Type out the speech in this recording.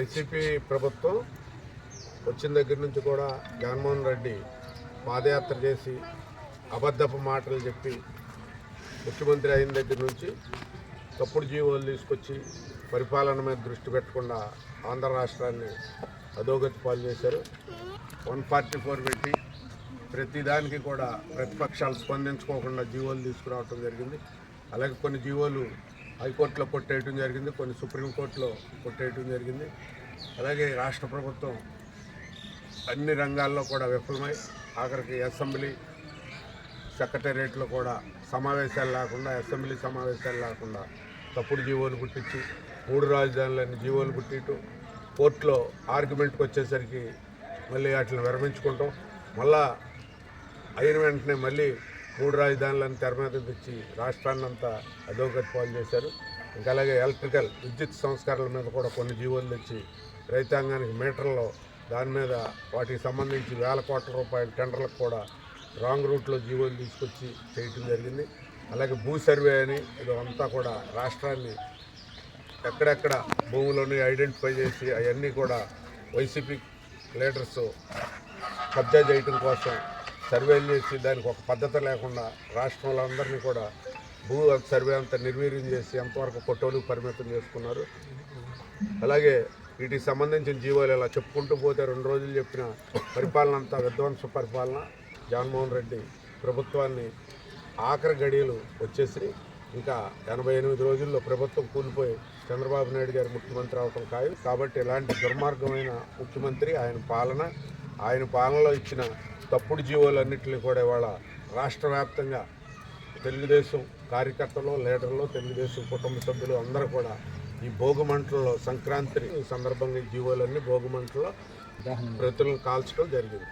YCP ప్రభుత్వం వచ్చిన దగ్గర నుంచి కూడా జగన్మోహన్ రెడ్డి పాదయాత్ర చేసి అబద్ధపు మాటలు చెప్పి ముఖ్యమంత్రి అయిన దగ్గర నుంచి తప్పుడు జీవోలు తీసుకొచ్చి పరిపాలన మీద దృష్టి పెట్టకుండా ఆంధ్ర రాష్ట్రాన్ని అధోగతి పాలు చేశారు. 144 పెట్టి ప్రతిదానికి కూడా ప్రతిపక్షాలు స్పందించుకోకుండా జీవోలు తీసుకురావడం జరిగింది. అలాగే కొన్ని జీవోలు హైకోర్టులో కొట్టేయటం జరిగింది, కొన్ని సుప్రీంకోర్టులో కొట్టేయటం జరిగింది. అలాగే రాష్ట్ర ప్రభుత్వం అన్ని రంగాల్లో కూడా విఫలమై ఆఖరికి అసెంబ్లీ సెక్రటేరియట్లో కూడా సమావేశాలు లేకుండా, అసెంబ్లీ సమావేశాలు లేకుండా తప్పుడు జీవోలు పుట్టించి 3 రాజధానులన్నీ జీవోలు పుట్టిట్టు కోర్టులో ఆర్గ్యుమెంట్కి వచ్చేసరికి మళ్ళీ వాటిని విరమించుకుంటాం, మళ్ళా అయిన వెంటనే మళ్ళీ 3 రాజధానులను తెర మీద తెచ్చి రాష్ట్రాన్ని అంతా అధోగతి పాలు చేశారు. ఇంకా అలాగే ఎలక్ట్రికల్ విద్యుత్ సంస్కరణల మీద కూడా కొన్ని జీవోలు తెచ్చి రైతాంగానికి మీటర్లో దాని మీద వాటికి సంబంధించి వేల కోట్ల రూపాయల టెండర్లకు కూడా రాంగ్ రూట్లో జీవోలు తీసుకొచ్చి చేయటం జరిగింది. అలాగే భూ సర్వే అని ఇదంతా కూడా రాష్ట్రాన్ని ఎక్కడెక్కడ భూములని ఐడెంటిఫై చేసి అవన్నీ కూడా వైసీపీ లీడర్స్ కబ్జా చేయటం కోసం సర్వేలు చేసి దానికి ఒక పద్ధతి లేకుండా రాష్ట్రంలో అందరినీ కూడా భూ సర్వే అంతా నిర్వీర్యం చేసి ఎంతవరకు కొట్టోలుకు పరిమితం చేసుకున్నారు. అలాగే వీటికి సంబంధించిన జీవోలు ఇలా చెప్పుకుంటూ పోతే 2 రోజులు చెప్పిన పరిపాలన అంతా విధ్వంస పరిపాలన. జగన్మోహన్ రెడ్డి ప్రభుత్వాన్ని ఆఖరి గడియలు వచ్చేసి ఇంకా 88 రోజుల్లో ప్రభుత్వం కూలిపోయి చంద్రబాబు నాయుడు గారు ముఖ్యమంత్రి అవటం ఖాయం. కాబట్టి ఇలాంటి దుర్మార్గమైన ముఖ్యమంత్రి ఆయన పాలనలో ఇచ్చిన తప్పుడు జీవోలన్నింటినీ కూడా ఇవాళ రాష్ట్ర వ్యాప్తంగా తెలుగుదేశం కార్యకర్తలు, లీడర్లు, తెలుగుదేశం కుటుంబ సభ్యులు అందరూ కూడా ఈ భోగిమంటల్లో సంక్రాంతి సందర్భంగా ఈ జీవోలన్నీ భోగిమంటల్లో ప్రతులను కాల్చడం జరిగింది.